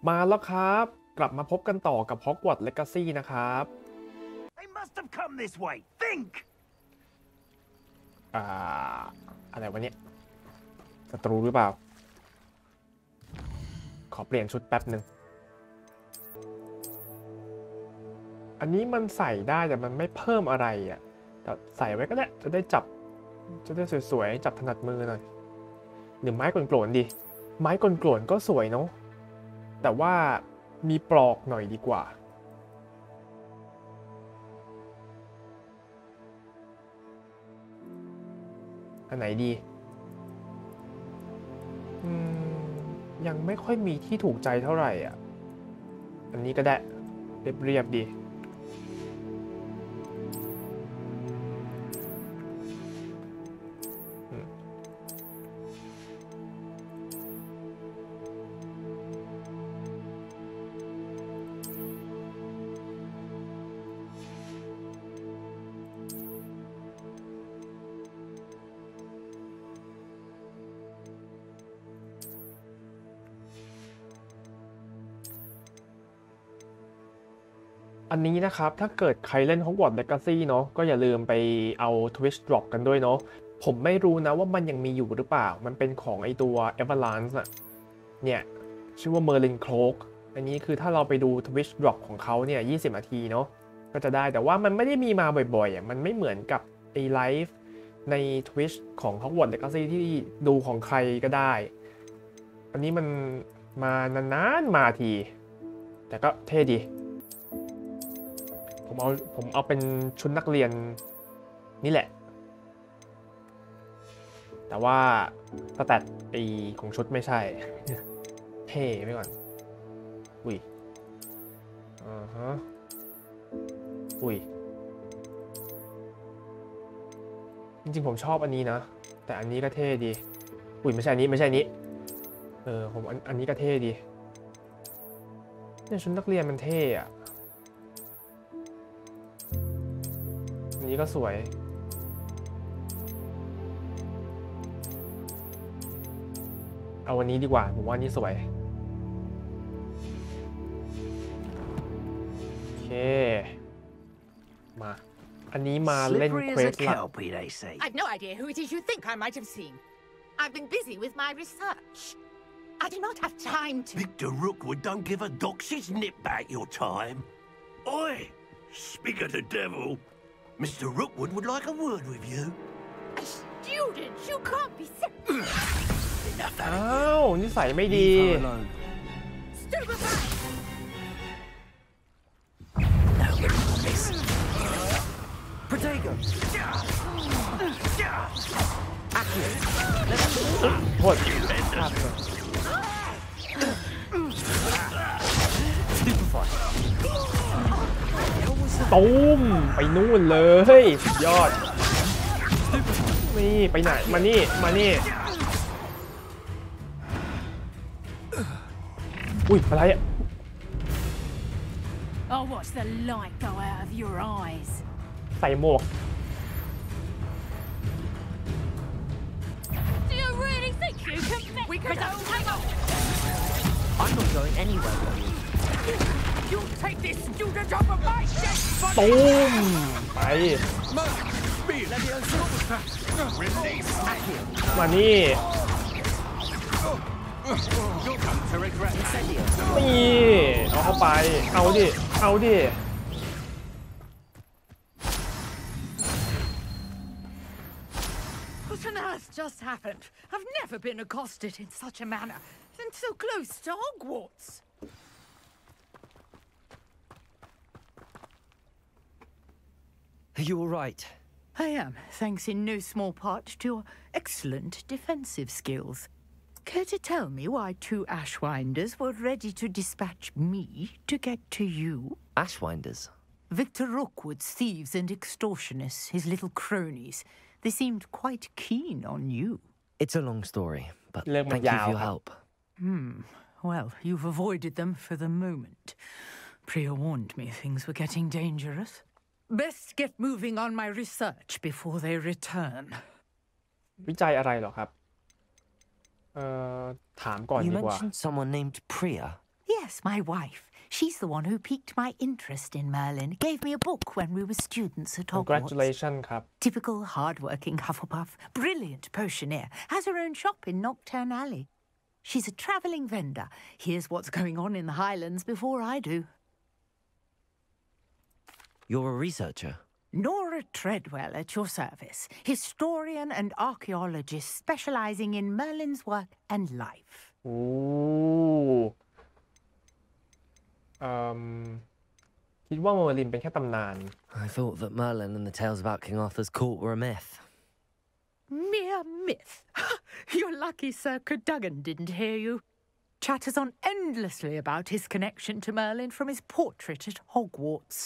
มาแล้วครับกลับมาพบกันต่อกับ Hogwarts Legacy นะครับอะไรวะเนี่ยศัตรูหรือเปล่าขอเปลี่ยนชุดแป๊บหนึ่งอันนี้มันใส่ได้แต่มันไม่เพิ่มอะไรอ่ะแต่ใส่ไว้ก็ได้จะได้จับจะได้สวยๆจับถนัดมือหน่อยหรือไม้กลโกลนดีไม้กลโกลนก็สวยเนาะแต่ว่ามีปลอกหน่อยดีกว่าอันไหนดียังไม่ค่อยมีที่ถูกใจเท่าไหร่อ่ะอันนี้ก็ได้เรียบๆดีอันนี้นะครับถ้าเกิดใครเล่น Hogwarts Legacy เนาะก็อย่าลืมไปเอา Twitch Drop กันด้วยเนาะผมไม่รู้นะว่ามันยังมีอยู่หรือเปล่ามันเป็นของไอตัว Avalanche น่ะเนี่ยชื่อว่า Merlin Cloak อันนี้คือถ้าเราไปดู Twitch Drop ของเขาเนี่ย20 นาทีเนาะก็จะได้แต่ว่ามันไม่ได้มีมาบ่อยๆอ่ะมันไม่เหมือนกับไอไลฟ์ใน Twitch ของ Hogwarts Legacy ที่ดูของใครก็ได้อันนี้มันมานานๆมาทีแต่ก็เท่ดีผมเอาเป็นชุดนักเรียนนี่แหละแต่ว่าสแตทปีของชุดไม่ใช่เท่ไปก่อนอุ้ยอุ้ยจริงๆผมชอบอันนี้นะแต่อันนี้ก็เท่ดีอุ้ยไม่ใช่อันนี้ผมอันนี้ก็เท่ดีเนี่ยชุดนักเรียนมันเท่อะอันนี้ก็สวยเอาวันนี้ดีกว่าผมว่านี้สวยโอเคมาอันนี้มาเล่นเควสละ I've no idea who it is you think I might have seen. I've been busy with my research. I do not have time to. Victor Rookwood don't give a doxy's nip back your time. Oi, speak of the devil.Mr. Rookwood would like a word with you. A student? You can't be sick. อ้าวนิสัยไม่ดี Stupefy! Protego. โทษ Stupefy. ตูมไปนู่นเลยยอดนี่ไปไหนมานี่อุ้ยอะไรอ่ะ Oh, watch the light go out of your eyes. ใส่หมวก Do you really think you can make We could don't hang on. I'm not going anywhere. You take this student off of my desk. ตูมไปมานี่นี่เอาเข้าไปเอาดิWhat on earth just happened? I've never been accosted in such a manner and so close to Hogwarts. Are you all right? I am, thanks in no small part to your excellent defensive skills. Care to tell me why 2 Ashwinders were ready to dispatch me to get to you? Ashwinders? Victor Rookwood's thieves and extortionists, his little cronies. They seemed quite keen on you. It's a long story, but thank you for your help. Well, you've avoided them for the moment. Priya warned me things were getting dangerous.Best get moving on my research before they return. วิจัยอะไรหรอครับถามก่อนดีกว่า You mentioned someone named Priya. Yes, my wife. She's the one who piqued my interest in Merlin. Gave me a book when we were students at Hogwarts. Congratulations ครับ Typical hard-working Hufflepuff, brilliant potioneer, has her own shop in Nocturne Alley. She's a travelling vendor. Here's what's going on in the Highlands before I do. You're a researcher? Nora Treadwell at your service, historian and archaeologist specialising in Merlin's work and life. โอ้คิดว่าเมอร์ลินเป็นแค่ตำนาน I thought that Merlin and the tales about King Arthur's court were a myth. Mere myth. You're lucky Sir Cadogan didn't hear you. Chatters on endlessly about his connection to Merlin from his portrait at Hogwarts.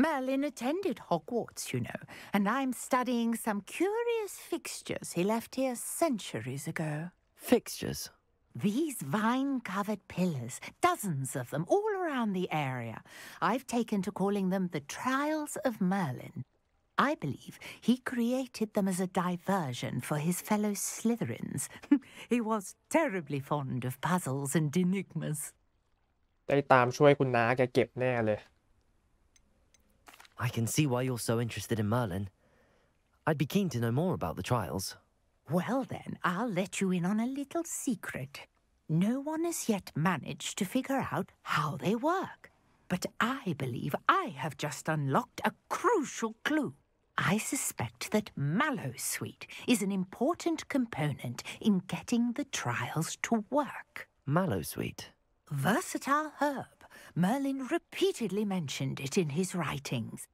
Merlin attended Hogwarts, you know, and I'm studying some curious fixtures he left here centuries ago. Fixtures? These vine-covered pillars, dozens of them all around the area. I've taken to calling them the Trials of Merlin. I believe he created them as a diversion for his fellow Slytherins. He was terribly fond of puzzles and enigmas. ได้ตามช่วยคุณน้าแกเก็บแน่เลย I can see why you're so interested in Merlin. I'd be keen to know more about the trials. Well then, I'll let you in on a little secret. No one has yet managed to figure out how they work. But I believe I have just unlocked a crucial clue. I suspect that Mallowsweet is an important component in getting the trials to work. Mallowsweet? Versatile herb. Merlin repeatedly mentioned it in his writings.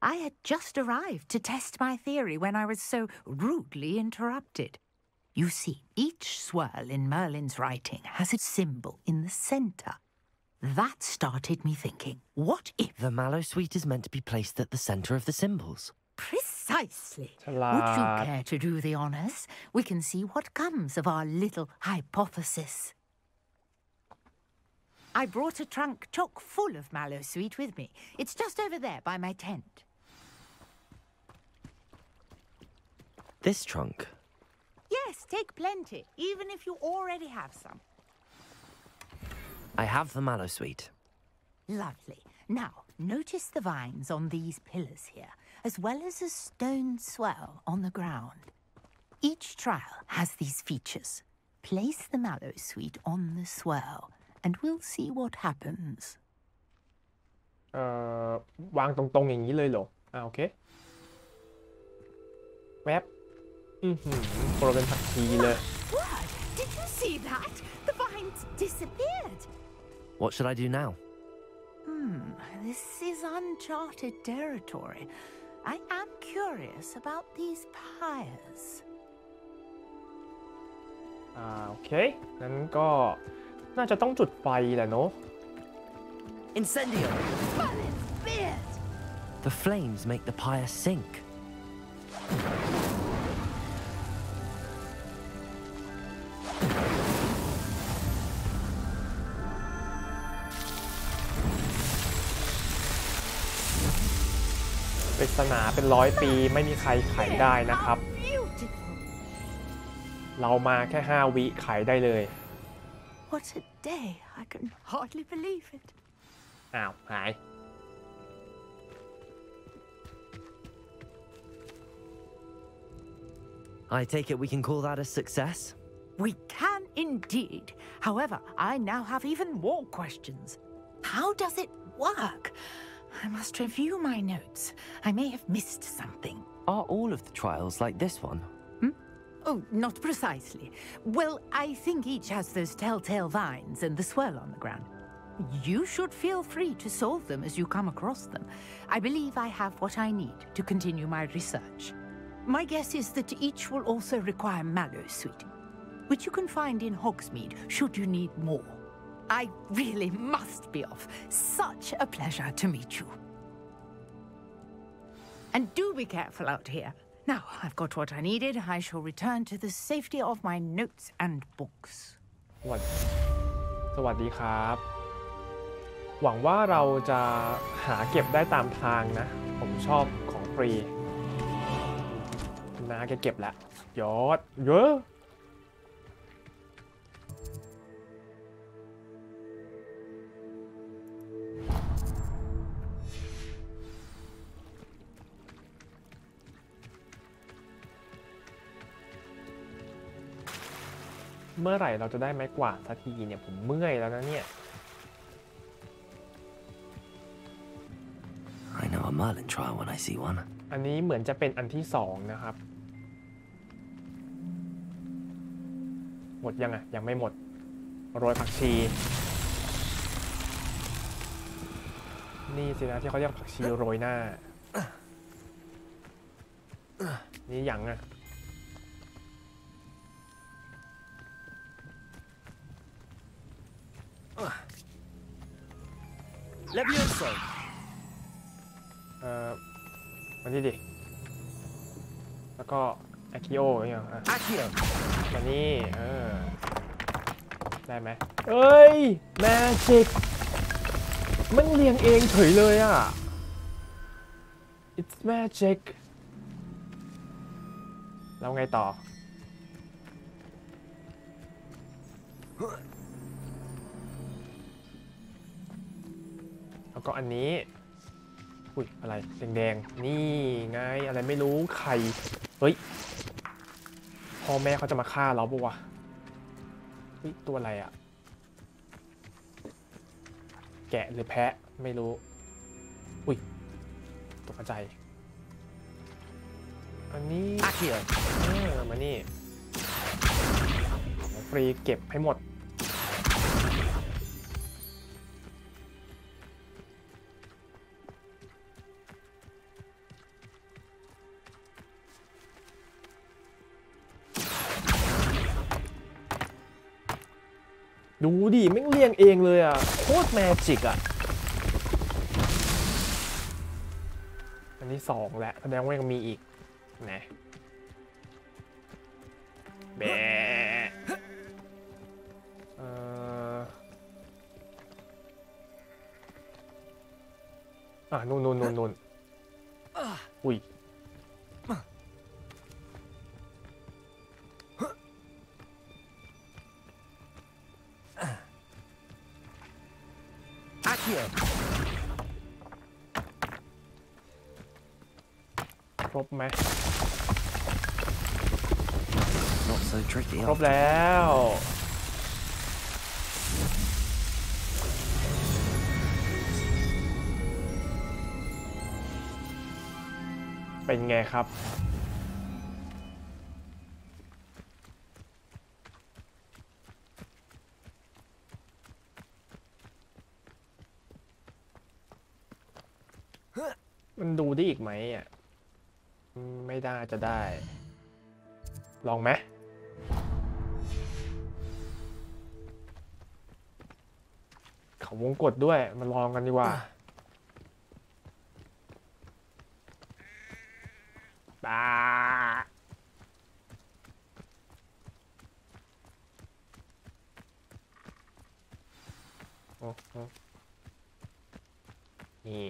I had just arrived to test my theory when I was so rudely interrupted. You see, each swirl in Merlin's writing has a symbol in the center. That started me thinking, what if... The Mallowsweet is meant to be placed at the center of the symbols. Precisely. ฉลาด Would you care to do the honors? We can see what comes of our little hypothesis. I brought a trunk chock full of Mallowsweet with me. It's just over there by my tent. This trunk? Yes, take plenty, even if you already have some. I have the Mallowsweet. Lovely. Now, notice the vines on these pillars here, as well as a stone swell on the ground. Each trial has these features. Place the Mallowsweet on the swell, and we'll see what happens. วางตรงๆอย่างนี้เลยเหรอโอเคแวบโปรเป็นผักชีเลย What? Did you see that? The vines disappeared. What should I do now? This is uncharted territory. I am curious about these pyres. โอเคงั้นก็น่าจะต้องจุดไฟแหละเนาะ Incendio! Merlin's beard! The flames make the pyre sink.ปริศนาเป็น100 ปีไม่มีใครไขได้นะครับ Beautiful. เรามาแค่5 วิไขได้เลย What a day. I can hardly believe it. อ้าวหาย I take it we can call that a success? We can indeed. However, I now have even more questions. How does it work? I must review my notes. I may have missed something. Are all of the trials like this one? Oh, not precisely. Well, I think each has those telltale vines and the swirl on the ground. You should feel free to solve them as you come across them. I believe I have what I need to continue my research. My guess is that each will also require Mallowsweet, which you can find in Hogsmeade should you need more. I really must be off. Such a pleasure to meet you. And do be careful out here. Now, I've got what I needed. I shall return to the safety of my notes and books. สวัสดีครับ หวังว่าเราจะหาเก็บได้ตามทางนะ ผมชอบของฟรีน้าแกเก็บแล้วยอดเยอะ เมื่อไหร่เราจะได้ไม้กวาดสักทีเนี่ยผมเมื่อยแล้วนะเนี่ย I know a Merlin trial when I see one. อันนี้เหมือนจะเป็นอันที่2นะครับหมดยังยังไม่หมดโรยผักชีนี่สินะที่เขาเรียกผักชีโรยหน้านี่ยังLevioso. มานี่ดิแล้วก็อาคิโออย่างAccio. มานี่ได้ไหมเอ้ยแมจิกมันเรียงเองเฉยเลยอ่ะ it's magic แล้วไงต่อแล้วก็อันนี้อุ้ยอะไรแดงๆนี่ไงอะไรไม่รู้ไข่เฮ้ยพ่อแม่เขาจะมาฆ่าเราปะวะเฮ้ยตัวอะไรอ่ะแกะหรือแพะไม่รู้อุ้ยตกใจอันนี้มานี่ฟรีเก็บให้หมดดูดิไม่เรียงเองเลยอ่ะโคตรแมจิกอ่ะอันนี้2แล้วแสดงว่ายังมีอีกนะแบะนู่นอุ้ยครบไหม Not so tricky. ครบแล้วเป็นไงครับมันดูได้อีกไหมอ่ะไม่ได้จะได้ลองไหมเขาวงกดด้วยมาลองกันดีกว่าบ้านี่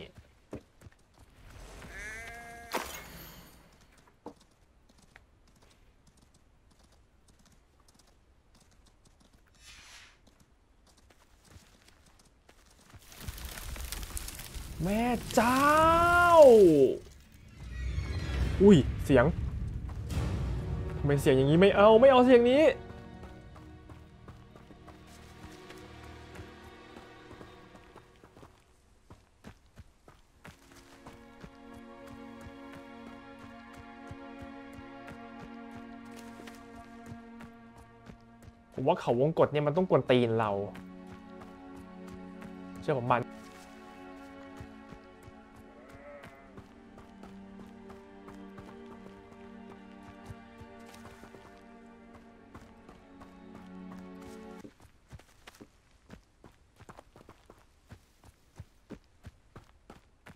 แม่เจ้าอุ้ยเสียงทำไมเสียงอย่างนี้ไม่เอาเสียงนี้ผมว่าเขาวงกฏเนี่ยมันต้องกวนตีนเราเชื่อผมมัน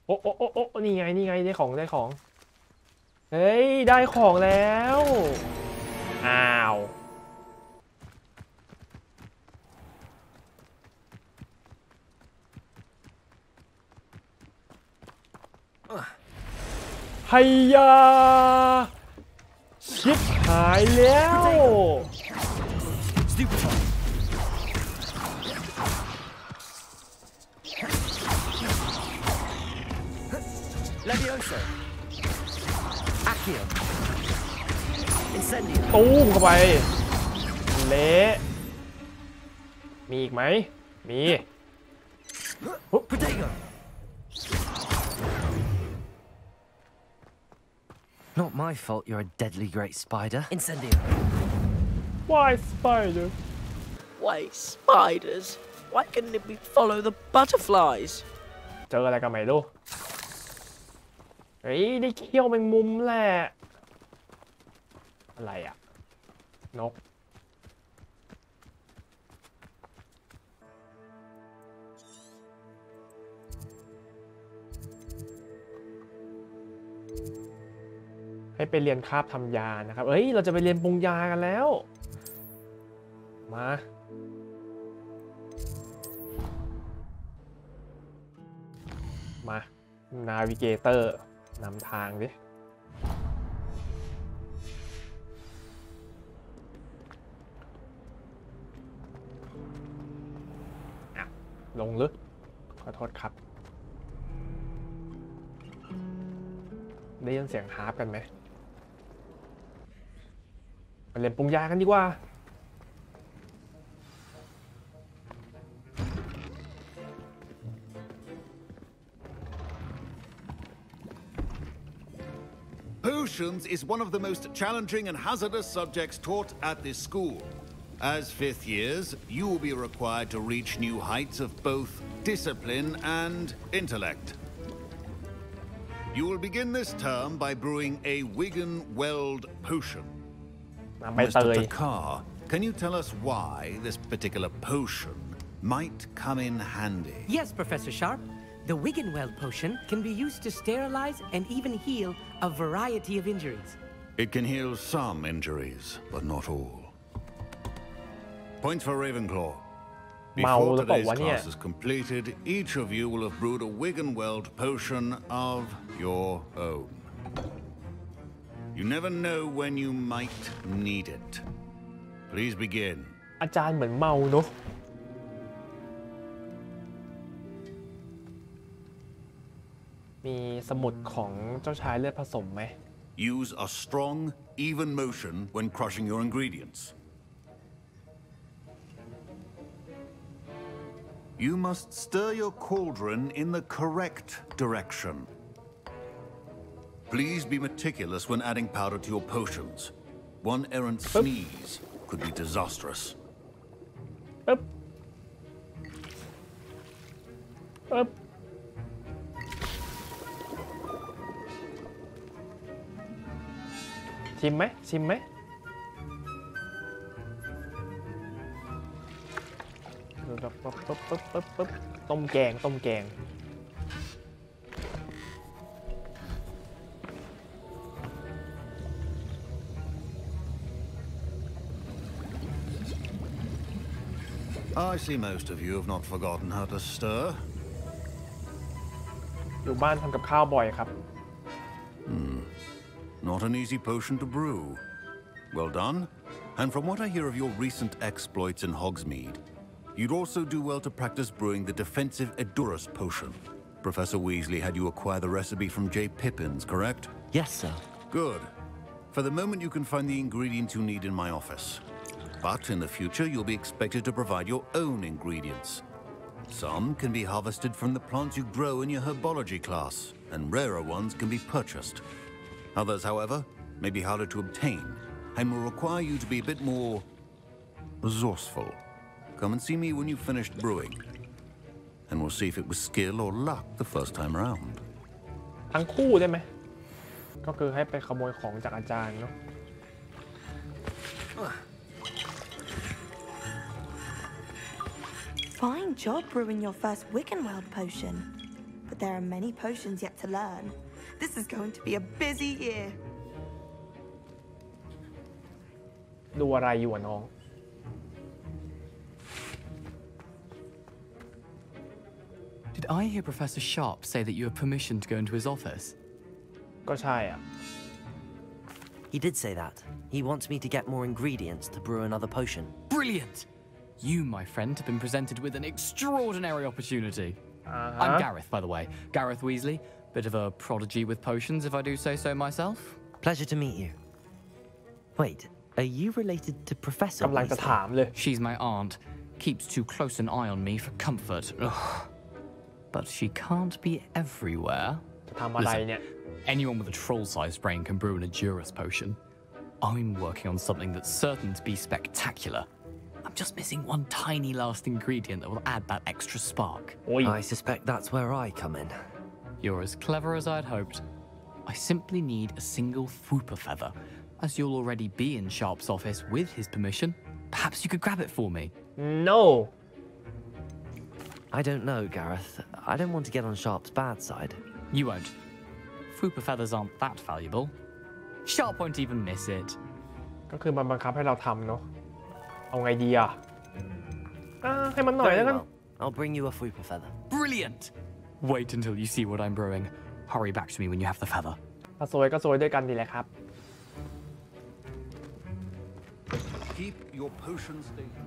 โอ้นี่ไงได้ของเฮ้ยได้ของแล้วอ้าวไฮยาชิบหายแล้วLevioso. Accio. Incendio. ตู้มเข้าไป เละมีอีกไหมมี Protego! Not my fault you're a deadly great spider. Incendio! Why spider Why, spiders? Why couldn't it be follow the butterflies? เจออะไรกันไหมลูกเฮ้ยได้เขี้ยวแมงมุมแหละอะไรอะนกให้ไปเรียนคาบทำยานะครับเอ้ยเราจะไปเรียนปรุงยากันแล้วมานาวิเกเตอร์นำทางดิลงลึกขอโทษครับได้ยินเสียงฮาร์ปกันไหมมาเล่นปรุงยากันดีกว่า Potions is one of the most challenging and hazardous subjects taught at this school. As fifth years, you will be required to reach new heights of both discipline and intellect. You will begin this term by brewing a Wigan-Weld potion. Mr. Takar, can you tell us why this particular potion might come in handy? Yes, Professor Sharp. The Wigan-Weld potion can be used to sterilize and even heal a variety of injuries. It can heal some injuries, but not all. Points for Ravenclaw. Before today's class is completed, each of you will have brewed a Wigan-Weld potion of your own. You never know when you might need it. Please begin. อาจารย์เหมือนเมาเนอะมีสมุดของเจ้าชายเลือดผสมไหม Use a strong, even motion when crushing your ingredients. You must stir your cauldron in the correct direction. Please be meticulous when adding powder to your potions. One errant sneeze could be disastrous. ปึ๊บปึ๊บชิมไหมชิมไหมปึ๊บต้มแกงต้มแกงI see most of you have not forgotten how to stir. อยู่บ้านทำกับข้าวบ่อยครับ Not an easy potion to brew. Well done. And from what I hear of your recent exploits in Hogsmeade, you'd also do well to practice brewing the defensive Edurus potion. Professor Weasley had you acquire the recipe from J. Pippin's, correct? Yes, sir. Good. For the moment, you can find the ingredients you need in my office. But in the future, you'll be expected to provide your own ingredients. Some can be harvested from the plants you grow in your herbology class, and rarer ones can be purchased. Others, however, may be harder to obtain and will require you to be a bit more resourceful. Come and see me when you've finished brewing, and we'll see if it was skill or luck the first time around. ทั้งคู่ได้ไหมก็คือให้ไปขโมยของจากอาจารย์เนาะ Fine job brewing your first Wigan-Weld potion. But there are many potions yet to learn. This is going to be a busy year. ดูอะไรอยู่อะน้อง Did I hear Professor Sharp say that you have permission to go into his office? ก็ใช่อ่ะ He did say that. He wants me to get more ingredients to brew another potion. Brilliant! You, my friend, have been presented with an extraordinary opportunity. I'm Gareth, by the way. Gareth Weasley. Bit of a prodigy with potions, if I do say so myself. Pleasure to meet you. Wait, Are you related to Professor กำลังจะ Weasley? ถามเลย She's my aunt. Keeps too close an eye on me for comfort. Ugh. But she can't be everywhere. จะทำอะไรเนี่ย Anyone with a troll-sized brain can brew an Edurus potion. I'm working on something that's certain to be spectacular. I'm just missing one tiny last ingredient that will add that extra spark. โอ้ย I suspect that's where I come in. You're as clever as I'd hoped. I simply need a single Fwooper feather. As you'll already be in Sharp's office with his permission, perhaps you could grab it for me. no I don't know, Gareth. I don't want to get on Sharp's bad side. You won't. Fwooper feathers aren't that valuable. Sharp won't even miss it. ก็คือมันบังคับให้เราทำเนาะเอาไงดีอ่ะให้มันหน่อย Very แล้วกัน well. I'll bring you a Fwooper feather. Brilliant! Wait until you see what I'm brewing. Hurry back to me when you have the feather. ถ้าซวยก็ซวยด้วยกันดีแหละครับ Keep your potions stable.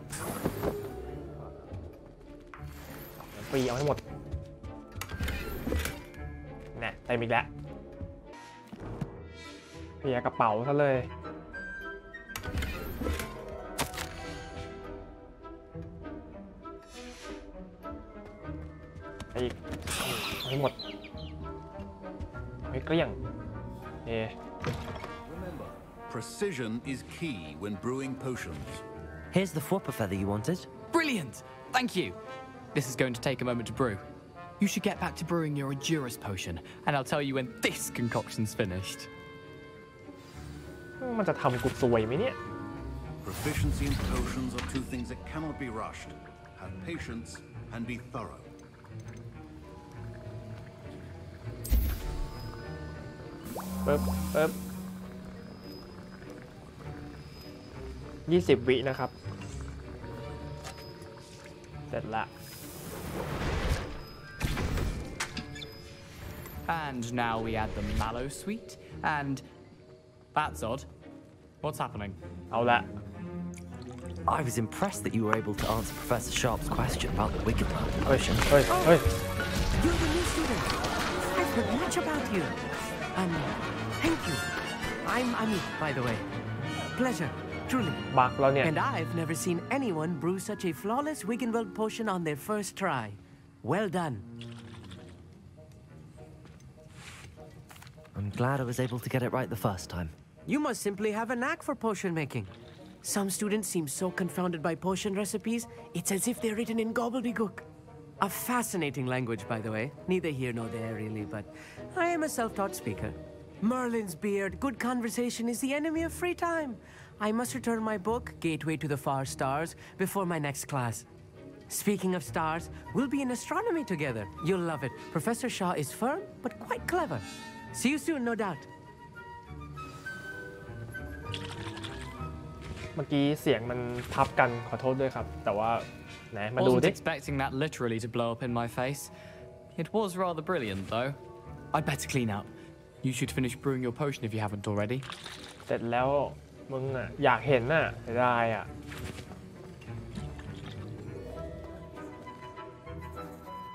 ฟรีเอาให้หมดแน่เต็มอีกแล้วเคลียร์กระเป๋าซะเลยอีกเอาให้หมดไม่เกลี้ยงRemember, precision is key when brewing potions. Here's the Fwooper feather you wanted. Brilliant! Thank you. This is going to take a moment to brew. You should get back to brewing your Edurus potion, and I'll tell you when this concoction's finished. มันจะทำกูซวยไหมเนี่ย Proficiency and potions are two things that cannot be rushed. Have patience and be thorough. ปึ๊บ20 วินะครับเสร็จละ And now we add the mallow sweet, and that's odd. What's happening? เอาละ I was impressed that you were able to answer Professor Sharp's question about the Wicked Man เฮ้ย potion. เฮ้ย You're the new student. I've heard much about you. Thank you. I'm Amit, by the way. Pleasure, truly. บักแล้วเนี่ย And I've never seen anyone brew such a flawless Wiggenweld potion on their first try. Well done. I'm glad I was able to get it right the first time. You must simply have a knack for potion making. Some students seem so confounded by potion recipes, it's as if they're written in gobbledygook. A fascinating language, by the way. Neither here nor there, really, but I am a self-taught speaker. Merlin's beard, good conversation is the enemy of free time. I must return my book, Gateway to the Far Stars, before my next class. Speaking of stars, we'll be in astronomy together. You'll love it. Professor Shaw is firm, but quite clever. See you soon, no doubt. เมื่อกี้เสียงมันทับกันขอโทษด้วยครับแต่ว่าไหนมาดู Wasn't ดิ expecting that literally to blow up in my face. It was rather brilliant, though. I'd better clean up. You should finish brewing your potion if you haven't already. เสร็จแล้วมึงอ่ะอยากเห็นน่ะเสียดายอ่ะ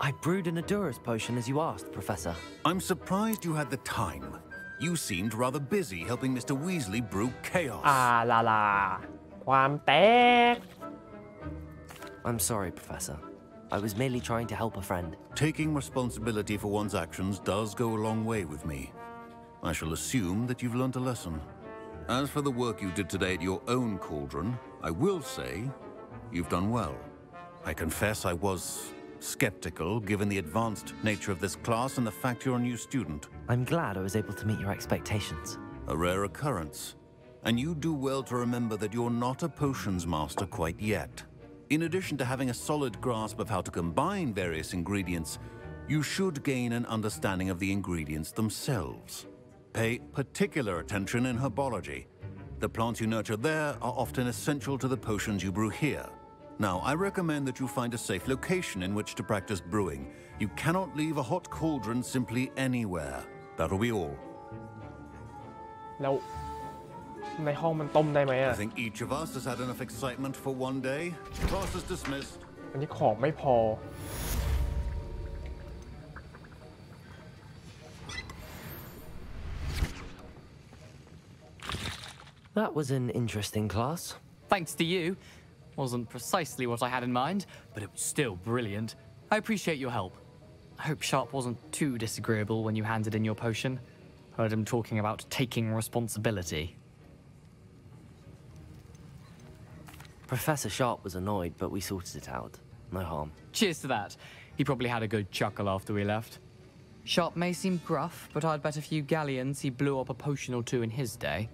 I brewed an Edurus potion as you asked, Professor. I'm surprised you had the time. You seemed rather busy helping Mr. Weasley brew chaos. ลาความแตก I'm sorry, Professor. I was merely trying to help a friend. Taking responsibility for one's actions does go a long way with me. I shall assume that you've learnt a lesson. As for the work you did today at your own cauldron, I will say you've done well. I confess I was skeptical given the advanced nature of this class and the fact you're a new student. I'm glad I was able to meet your expectations. A rare occurrence. And you do well to remember that you're not a potions master quite yet. In addition to having a solid grasp of how to combine various ingredients, you should gain an understanding of the ingredients themselves. Pay particular attention in herbology. The plants you nurture there are often essential to the potions you brew here. Now, I recommend that you find a safe location in which to practice brewing. You cannot leave a hot cauldron simply anywhere. That'll be all. แล้วในห้องมันต้มได้ไหม I อ่ะ think each of us has had enough excitement for one day. Class is dismissed. อันนี้ของไม่พอ That was an interesting class. Thanks to you. Wasn't precisely what I had in mind, but it was still brilliant. I appreciate your help. I hope Sharp wasn't too disagreeable when you handed in your potion. Heard him talking about taking responsibility. Professor Sharp was annoyed, but we sorted it out. No harm. Cheers to that. He probably had a good chuckle after we left. Sharp may seem gruff, but I'd bet a few galleons he blew up a potion or two in his day.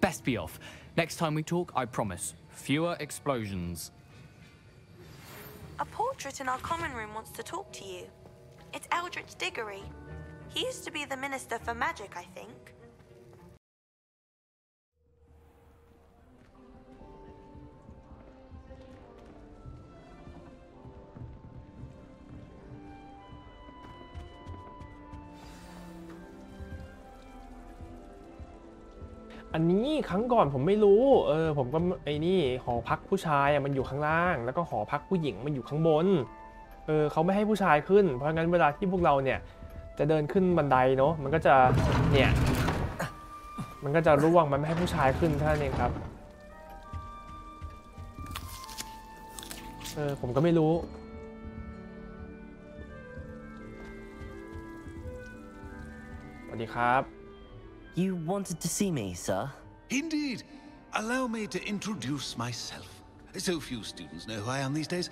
Best be off. Next time we talk, I promise, fewer explosions. A portrait in our common room wants to talk to you. It's Eldritch Diggory. He used to be the Minister for Magic, I think. อันนี้ครั้งก่อนผมไม่รู้ผมก็ไอ้นี่หอพักผู้ชายมันอยู่ข้างล่างแล้วก็หอพักผู้หญิงมันอยู่ข้างบนเขาไม่ให้ผู้ชายขึ้นเพราะงั้นเวลาที่พวกเราเนี่ยจะเดินขึ้นบันไดเนาะมันก็จะเนี่ยมันก็จะร่วงมันไม่ให้ผู้ชายขึ้นเท่านั้นเองครับผมก็ไม่รู้สวัสดีครับ You wanted to see me, sir? Indeed. Allow me to introduce myself. So few students know who I am these days.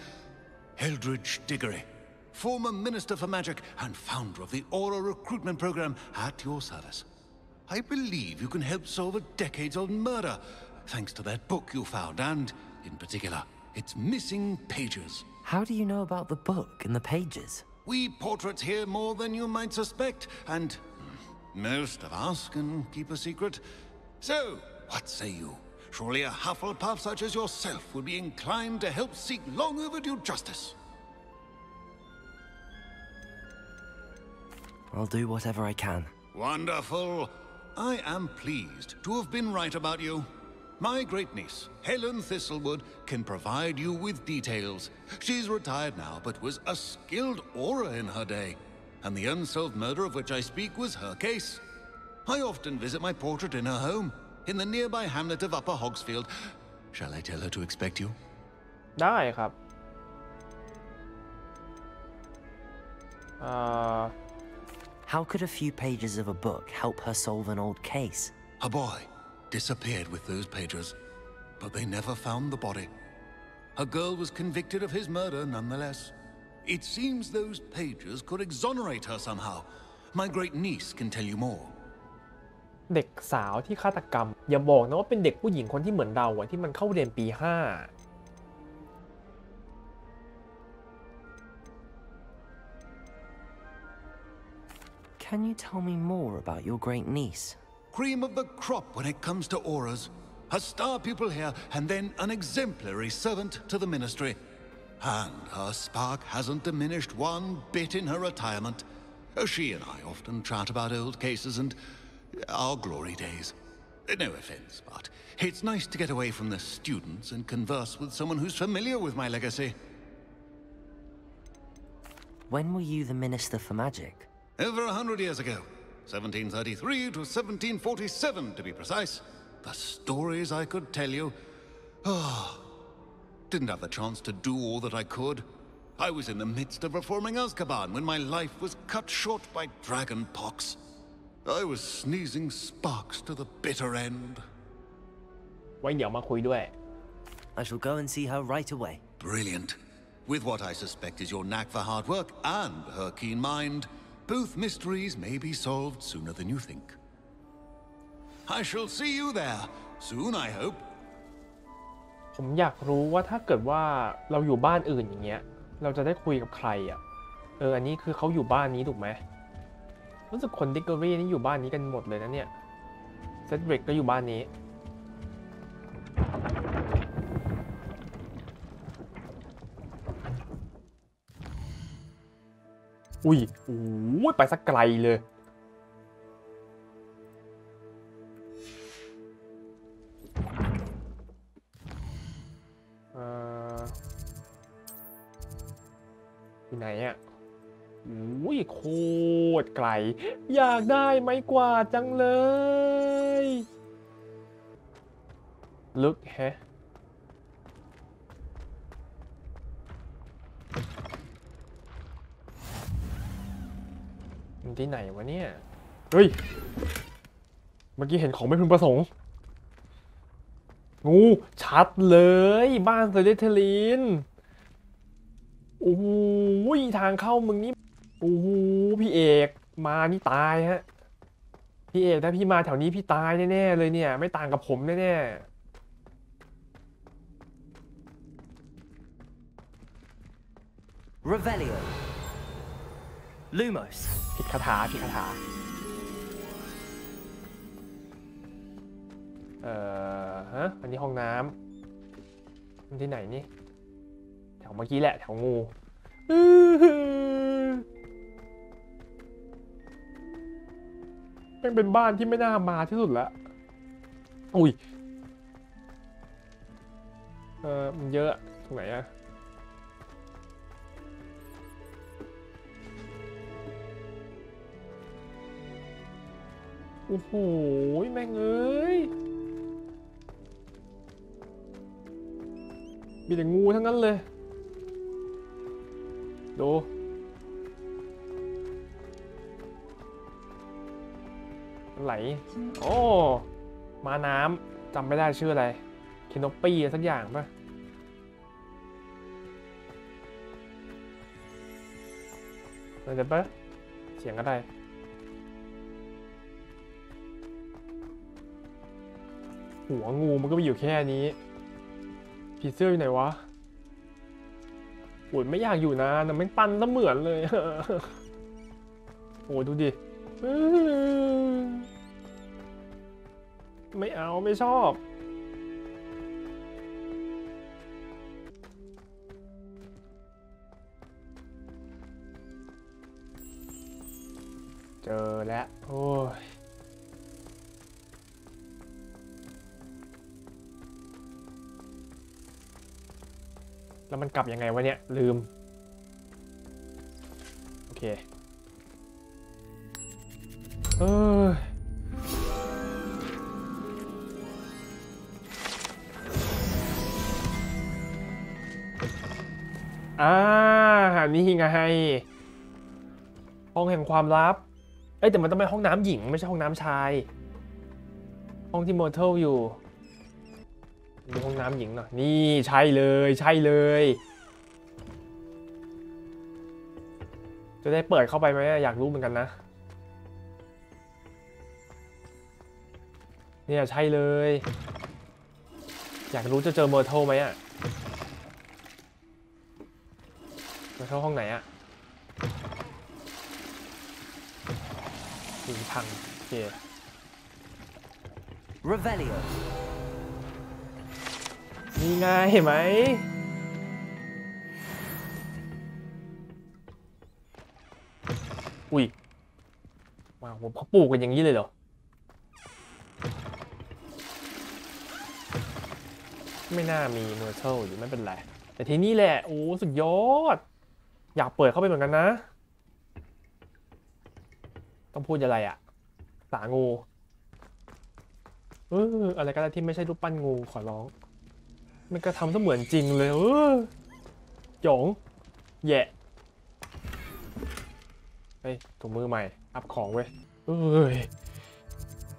Eldritch Diggory, former Minister for Magic and founder of the Aura recruitment program at your service. I believe you can help solve a decades-old murder, thanks to that book you found, and, in particular, its missing pages. How do you know about the book and the pages? We portraits hear more than you might suspect, and most of us can keep a secret. So, what say you? Surely a Hufflepuff such as yourself would be inclined to help seek long overdue justice. I'll do whatever I can. Wonderful. I am pleased to have been right about you. My great niece, Helen Thistlewood, can provide you with details. She's retired now, but was a skilled aura in her day. And the unsolved murder of which I speak was her case. I often visit my portrait in her home, in the nearby hamlet of Upper Hogsfield. Shall I tell her to expect you? ได้ครับ How could a few pages of a book help her solve an old case? A boy disappeared with those pages, but they never found the body. A girl was convicted of his murder nonetheless. It seems those pages could exonerate her somehow. My great niece can tell you more. เด็กสาวที่ฆาตกรรมอย่าบอกนะว่าเป็นเด็กผู้หญิงคนที่เหมือนเราที่มันเข้าเรียนปี Can you tell me more about your great niece? Cream of the crop when it comes to auras. A star pupil here and then an exemplary servant to the ministry. And her spark hasn't diminished one bit in her retirement. She and I often chat about old cases and our glory days. No offense, but it's nice to get away from the students and converse with someone who's familiar with my legacy. When were you the Minister for Magic? Over 100 years ago. 1733 to 1747, to be precise. The stories I could tell you. Didn't have the chance to do all that I could. I was in the midst of reforming Azkaban when my life was cut short by dragon pox. I was sneezing sparks to the bitter end. ไว้เดี๋ยวมาคุยด้วย I shall go and see her right away. Brilliant. With what I suspect is your knack for hard work and her keen mind, both mysteries may be solved sooner than you think. I shall see you there soon, I hope. ผมอยากรู้ว่าถ้าเกิดว่าเราอยู่บ้านอื่นอย่างเงี้ยเราจะได้คุยกับใครอันนี้คือเขาอยู่บ้านนี้ถูกไหมรู้สึกคนดิกเกอรี่นี่อยู่บ้านนี้กันหมดเลยนะเนี่ยเซดริกก็อยู่บ้านนี้อุ้ยโอ้ยไปสักไกลเลยที่ไหนอุ้ยโคตรไกลอยากได้ไม้กวาดจังเลย ลึกแฮะมันที่ไหนวะเนี่ยเฮ้ยเมื่อกี้เห็นของไม่พึงประสงค์งูชัดเลยบ้านเซเลเทลินโอ้โหทางเข้ามึงนี่โอ้โหพี่เอกมานี่ตายฮะพี่เอกถ้าพี่มาแถวนี้พี่ตายแน่ๆเลยเนี่ยไม่ต่างกับผมแน่ๆ Revelio Lumos ผิดคาถาฮะอันนี้ห้องน้ำมันที่ไหนนี่แถวเมื่อกี้แหละแถวงูเป็นบ้านที่ไม่น่ามาที่สุดละอุ้ยมันเยอะตรงไหนอะโอ้โหแม่งเอ้ยมีแต่งูทั้งนั้นเลยดูไหลโอ้ม้าน้ำจำไม่ได้ชื่ออะไรเคนโนปี้สักอย่างป่ะอะไรป่ะเสียงอะไรหัวงูมันก็มีอยู่แค่นี้ผีเสื้ออยู่ไหนวะโอ้ยไม่อยากอยู่นานนะมันปันซะเหมือนเลยโอ้ดูดิไม่เอาไม่ชอบเจอแล้วโอ้ยแล้วมันกลับยังไงวะเนี่ยลืมโอเคนี่ไงห้องแห่งความลับแต่มันต้องเป็นห้องน้ำหญิงไม่ใช่ห้องน้ำชายห้องที่มอร์เทลอยู่ดูห้องน้ำหญิงหน่อยนี่ใช่เลยจะได้เปิดเข้าไปไหมอยากรู้เหมือนกันนะเนี่ยใช่เลยอยากรู้จะเจอมอร์เทลไหมอะมอร์เทลห้องไหนอะสีพังโอเค Revelio นี่ไงเห็นไหมอุ้ยว้าวเขาปลูกกันอย่างนี้เลยเหรอไม่น่ามีเมอร์เทลอยู่ไม่เป็นไรแต่ทีนี้แหละโอ้สุดยอดอยากเปิดเข้าไปเหมือนกันนะต้องพูดอะไรอะสางูอะไรก็ได้ที่ไม่ใช่รูปปั้นงูขอร้องมันก็ทำเสมือนจริงเลยหยงแย่เฮ้ยถุงมือใหม่อัพของเว้ย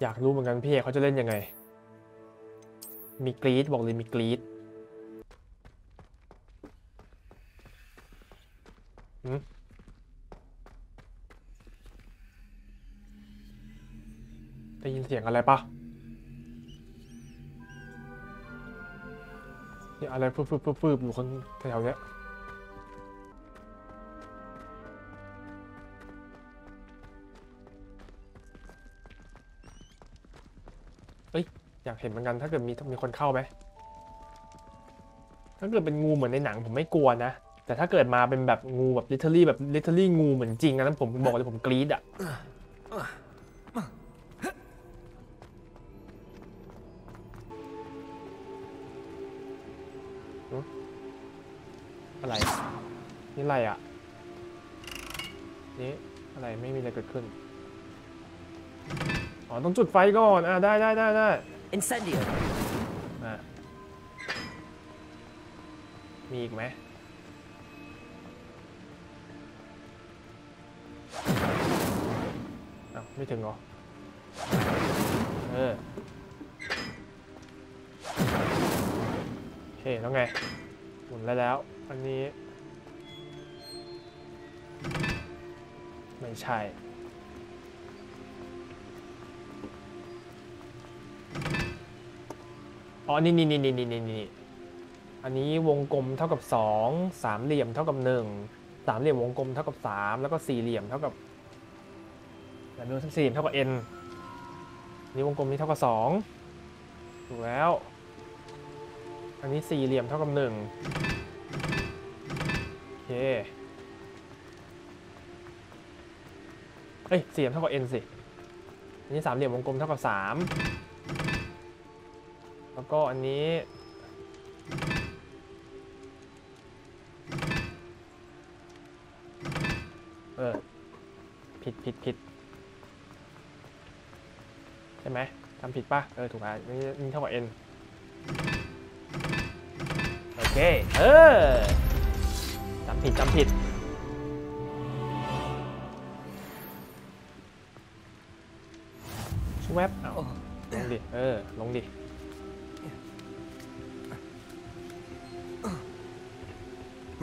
อยากรู้เหมือนกันพี่เขาจะเล่นยังไงมีกรีดบอกเลยมีกรีดได้ยินเสียงอะไรปะนี่อะไรฟืบอยู่คนแถวเนี้ยอยากเห็นเหมือนกันถ้าเกิดมีคนเข้าไหมถ้าเกิดเป็นงูเหมือนในหนังผมไม่กลัวนะแต่ถ้าเกิดมาเป็นแบบงูแบบliterally งูเหมือนจริงนั้นผมบอกเลยผมกรี๊ดอะอะไรนี่อะไรอ่ะนี่อะไรไม่มีอะไรเกิดขึ้นต้องจุดไฟก่อนได้ Incendio มีอีกไหมไม่ถึงเหรอโอเคแล้วไงหมุนแล้วอันนี้ไม่ใช่อ๋อนี่อันนี้วงกลมเท่ากับ2สามเหลี่ยมเท่ากับ1สามเหลี่ยมวงกลมเท่ากับ3แล้วก็สี่เหลี่ยมเท่ากับแบบนี้สี่เหลี่ยมเท่ากับ n นี่วงกลมนี้เท่ากับ2ถูกแล้วอันนี้สี่เหลี่ยมเท่ากับ1โอเคสี่เหลี่ยมเท่ากับ n สิอันนี้สามเหลี่ยมวงกลมเท่ากับ3แล้วก็อันนี้ผิดใช่ไหมทำผิดป่ะถูกไหมนี่เท่ากับ n โอเคจำผิดแวบลงดิลงดิ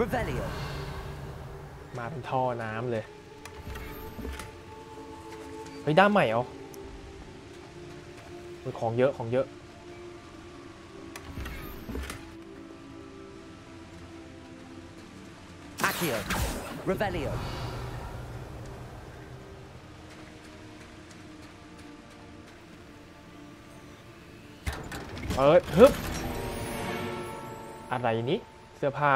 Revelio มาเป็นท่อน้ำเลยเฮ้ยด้ามใหม่เหรอของเยอะAccio Revelio เปิดฮึบอะไรนี้เสื้อผ้า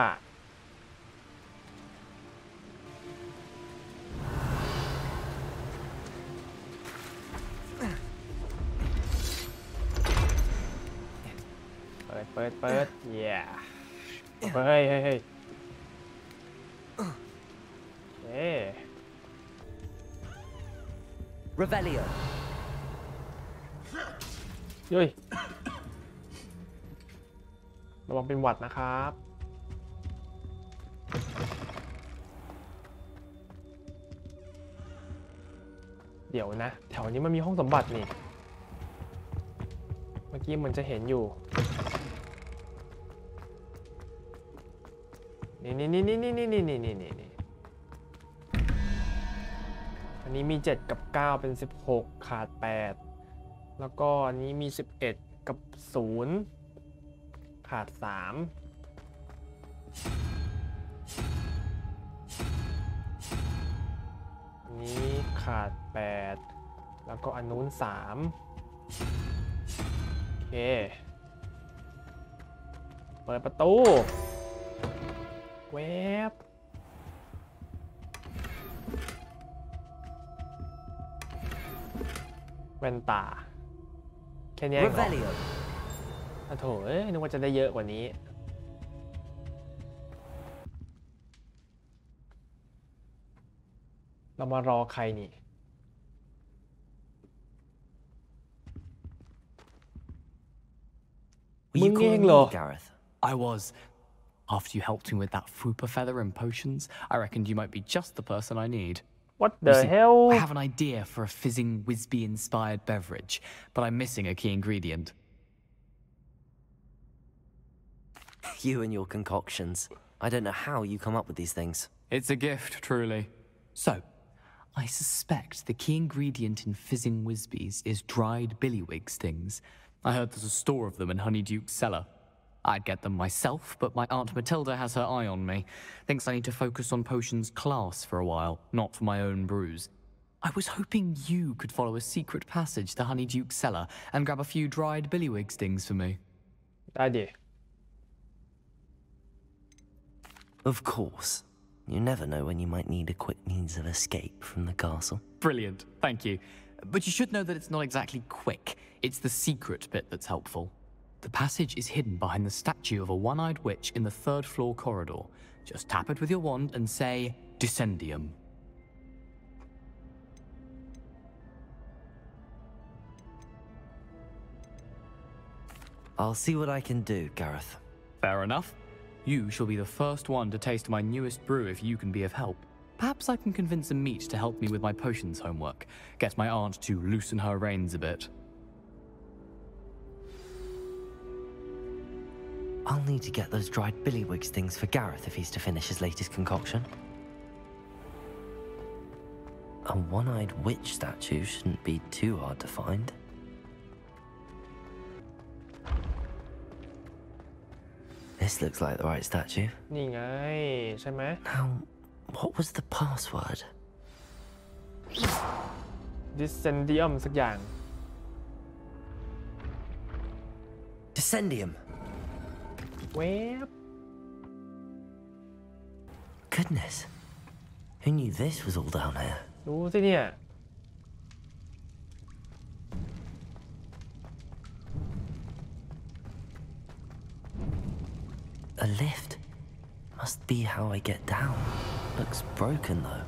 เปิดyeah เฮ้ยRevelio ยุ้ยระวังเป็นหวัดนะครับเดี๋ยวนะแถวนี้มันมีห้องสมบัตินี่เมื่อกี้เหมือนจะเห็นอยู่นี่อันนี้มี7กับ9เป็น16ขาด8แล้วก็อันนี้มี11กับ0ขาด3อันนี้ขาด8แล้วก็อันนู้น3โอเคเปิดประตูแวบแว่นตาแค่นี้เองเหรอโถนึกว่าจะได้เยอะกว่านี้เรามารอใครนี่มึงเองเหรอ I was. After you helped me with that Fupa feather and potions, I reckoned you might be just the person I need. What the hell? I have an idea for a fizzing Whizbee-inspired beverage, but I'm missing a key ingredient. You and your concoctions. I don't know how you come up with these things. It's a gift, truly. So, I suspect the key ingredient in fizzing Whizbees is dried billywig stings. I heard there's a store of them in Honeyduke's cellar. I'd get them myself, but my Aunt Matilda has her eye on me. Thinks I need to focus on potions class for a while, not for my own brews. I was hoping you could follow a secret passage to Honeyduke's cellar and grab a few dried billywig stings for me. Idea. Of course. You never know when you might need a quick means of escape from the castle. Brilliant, thank you. But you should know that it's not exactly quick. It's the secret bit that's helpful. The passage is hidden behind the statue of a one-eyed witch in the third-floor corridor. Just tap it with your wand and say, Descendium. I'll see what I can do, Gareth. Fair enough. You shall be the first one to taste my newest brew if you can be of help. Perhaps I can convince a meat to help me with my potions homework. Get my aunt to loosen her reins a bit. I'll need to get those dried billywigs things for Gareth if he's to finish his latest concoction. A one-eyed witch statue shouldn't be too hard to find. This looks like the right statue. นี่ไงใช่ไหม Now, what was the password? Descendium สักอย่าง Descendium. เวฟ Goodness. Who knew this was all down here? ดูสิเนี่ย A lift. Must be how I get down. Looks broken though.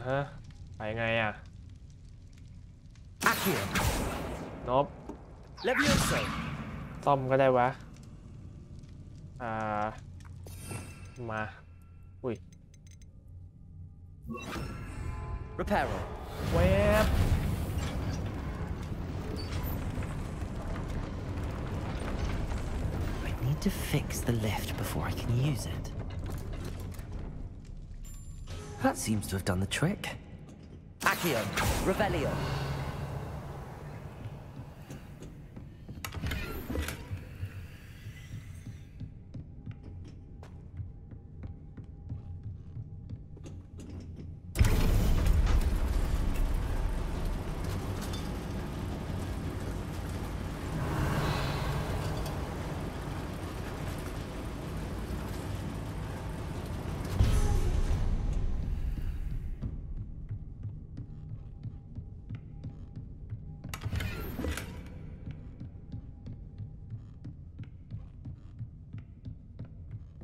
ฮะไปไงอ่ะ Accio. นบ Levioso. ซ่อมก็ได้วะมาอุ้ย Reparo. เวฟ I need to fix the lift before I can use it. That seems to have done the trick. Accio. Revelio.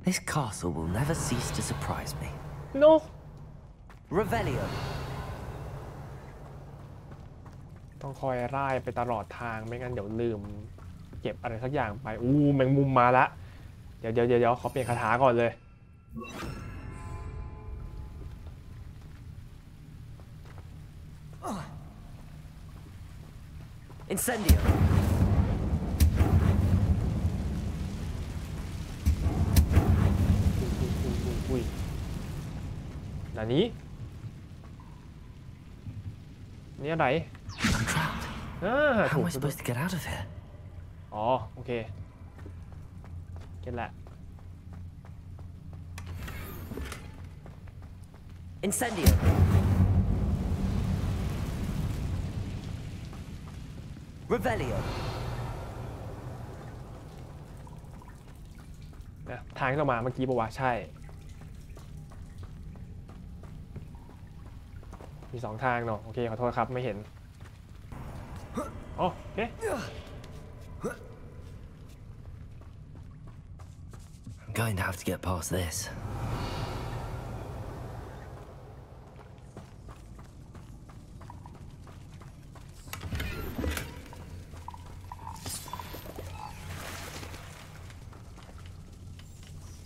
This castle will never cease to surprise me. no Revelio. ต้องคอยร่ายไปตลอดทางไม่งั้นเดี๋ยวลืมเก็บอะไรสักอย่างไปแมงมุมมาละเดี๋ยวขอเปลี่ยนคาถาก่อนเลย Incendio. อุ้ย哪นี้นี่อะไร I'm trapped. ถู How ก am I supposed to get out of here? อ๋อโอเคเก็ตละ Incendio. Revelio. นะทางที่เรามาเมื่อกี้ปะวะใช่มี2ทางเนาะโอเคขอโทษครับไม่เห็นอ๋อโอเค I'm going to have to get past this.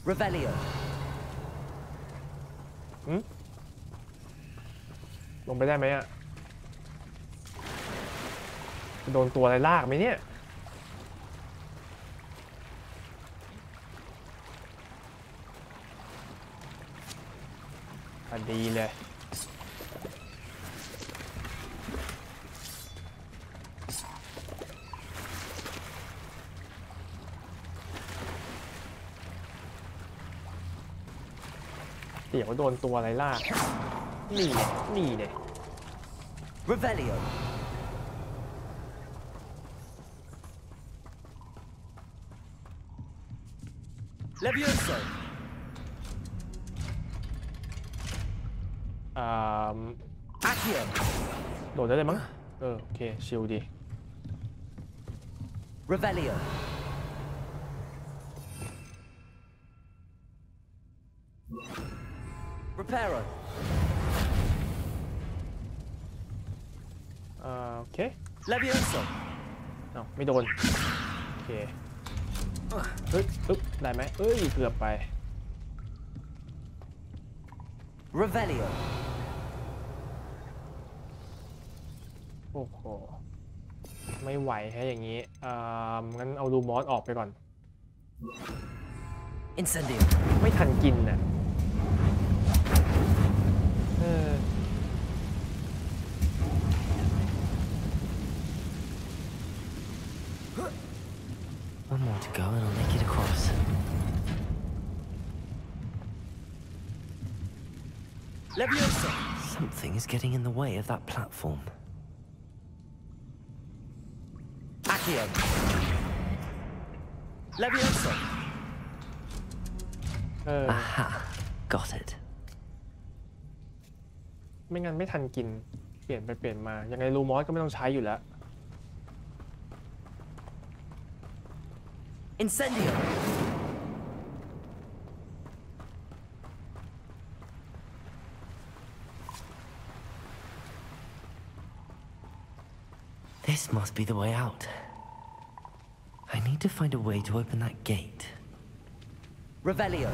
Revelio. ลงไปได้ไหมอ่ะโดนตัวอะไรลากไหมเนี่ยดีเลยเดี๋ยวโดนตัวอะไรลากนี่เลย Revelio. Levioso. Accio. โดดได้เลยมั้งโอเคชิลดี Revelio. Reparo. โอเค Levioso. ไม่โดนโอเค เฮ้ยได้ไหมเอ้ยเกือบไป Revelio. โอ้โหไม่ไหวแค่อย่างนี้งั้นเอาลูมอสออกไปก่อน Incendio. ไม่ทันกินน่ะOne more to go and I'll make it across. Leviosa! Something is getting in the way of that platform. Accio! Leviosa! Aha! Got it. ไม่งั้นไม่ทันกินเปลี่ยนไปเปลี่ยนมายังไงลูมอสก็ไม่ต้องใช้อยู่แล้ว Incendio! This must be the way out. I need to find a way to open that gate. Revelio.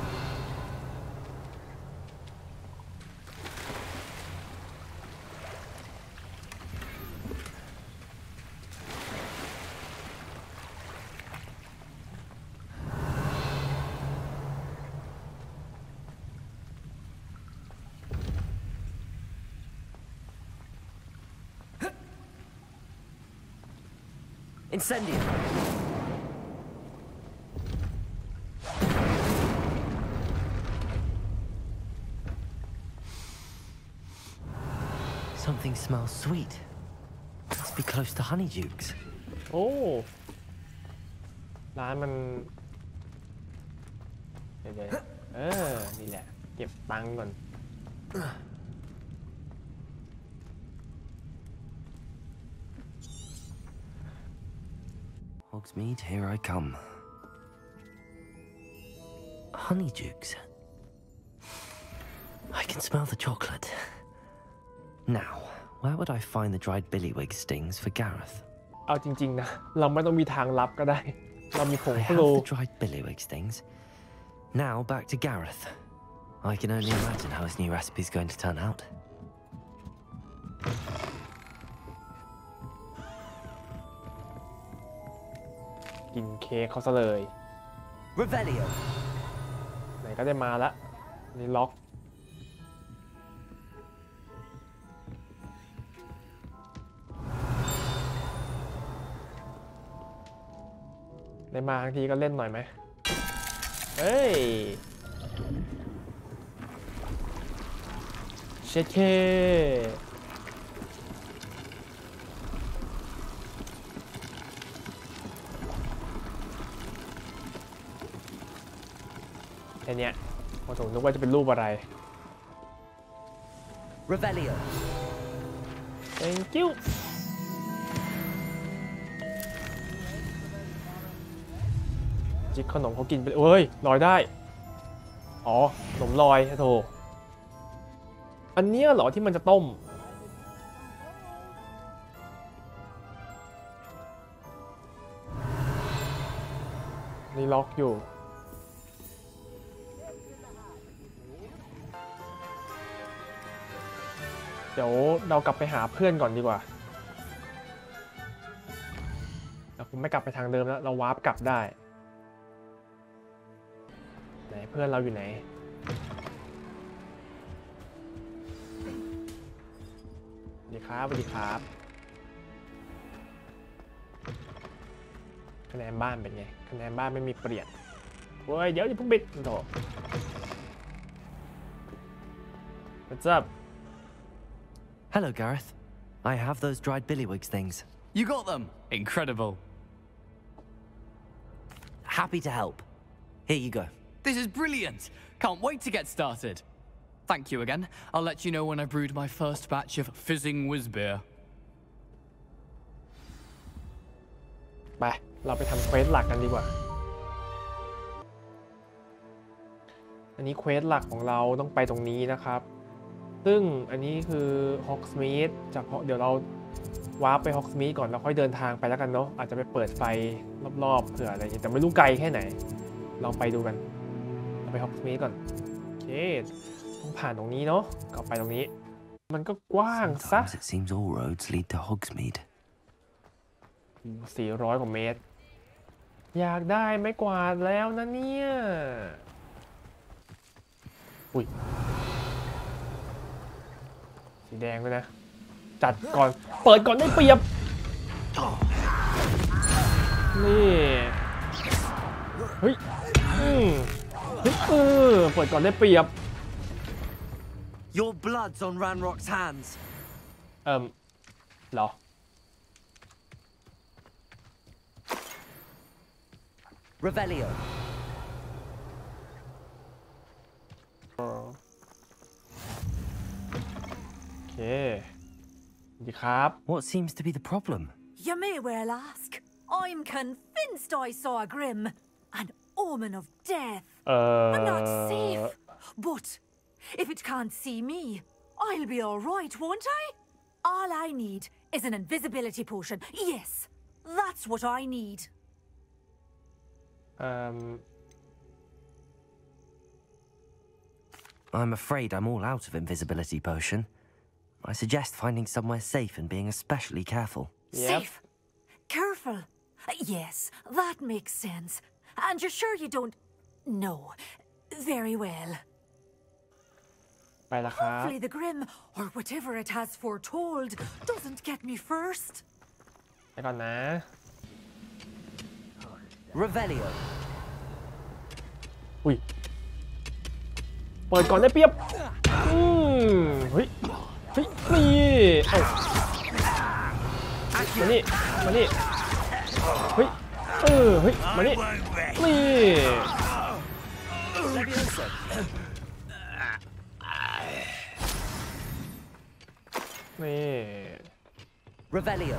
Incendio. Something smells sweet. Must be close to Honeydukes. โอ้ร้านมันเดี๋ยวนี่แหละเก็บตังค์ก่อน Hogsmeade, here I come. Honeydukes. I can smell the chocolate. Now, where would I find the dried billywig stings for Gareth? เอาจริงๆนะเราไม่ต้องมีทางลับก็ได้เรามีผง I พ have ลู the dried billywig stings. Now back to Gareth. I can only imagine how his new recipe is going to turn out. กินเค้กเขาซะเลย Revelio. ไหนก็ได้มาละนี่ล็อกได้มาทั้งทีก็เล่นหน่อยไหมเฮ้ยเชคเคไอเนี้ยพอผมนึกว่าจะเป็นรูปอะไร Revelio. thank you จิกขนมเขากินไปเอ้ยลอยได้อ๋อขนมลอยโถอันเนี้ยเหรอที่มันจะต้มนี่ล็อกอยู่เดี๋ยวเรากลับไปหาเพื่อนก่อนดีกว่าเราคงไม่กลับไปทางเดิมแล้วเราวาร์ปกลับได้ไหนเพื่อนเราอยู่ไหนสวัสดีครับสวัสดีครับคะแนนบ้านเป็นไงคะแนนบ้านไม่มีเปลี่ยนเว้ยเดี๋ยวอย่าเพิ่งบิดโถ What's up Hello, Gareth. I have those dried billywig things. You got them? Incredible. Happy to help. Here you go. This is brilliant. Can't wait to get started. Thank you again. I'll let you know when I've brewed my first batch of fizzing whiz beer. ไปเราไปทำเควสหลักกันดีกว่าอันนี้เควสหลักของเราต้องไปตรงนี้นะครับซึ่งอันนี้คือ Hogsmeade จากเดี๋ยวเรา วาร์ปไปฮอกสมีดก่อนแล้วค่อยเดินทางไปแล้วกันเนาะอาจจะไปเปิดไฟรอบๆเผื่ออะไรอย่างงี้แต่ไม่รู้ไกลแค่ไหนลองไปดูกันเราไปฮอกสมีดก่อนโอเคต้องผ่านตรงนี้เนาะก็ไปตรงนี้มันก็กว้างซะ Sometimes it seems all roads lead to Hogsmeade. 400 กว่าเมตรอยากได้ไม้กวาดแล้วนะเนี่ยอุ้ยสีแดงด้วยนะจัดก่อนเปิดก่อนได้เปรียบนี่เฮ้ยเฮ้ยเปิดก่อนได้เปรียบ Your blood's on Ranrock's hands. เหรอRevelio. โอเคดีครับ What seems to be the problem? You may well ask. I'm convinced I saw a grim, an omen of death. I'm not safe, but if it can't see me, I'll be all right, won't I? All I need is an invisibility potion. Yes, that's what I need. I'm afraid I'm all out of invisibility potion. I suggest finding somewhere safe and being especially careful. Yep. Safe? Careful? Yes, that makes sense. And you're sure you don't... No. Very well. ไปละครับ Hopefully the Grim, or whatever it has foretold, doesn't get me first. ไปก่อนนะ Revelio. อุ้ยเปิดก่อนได้เปรียบเฮ้ยนี่เอ้ามานี่เฮ้ยเฮ้ยมานี่นี่นี่ Revelio.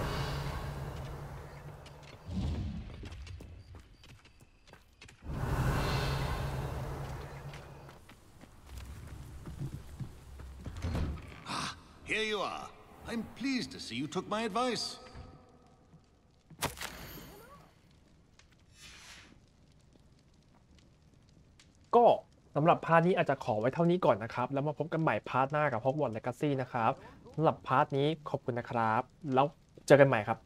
Here you are. I'm pleased to see you took my advice. ก็สำหรับพาร์ทนี้อาจจะขอไว้เท่านี้ก่อนนะครับแล้วมาพบกันใหม่พาร์ทหน้ากับ Hogwarts Legacy นะครับสำหรับพาร์ทนี้ขอบคุณนะครับแล้วเจอกันใหม่ครับ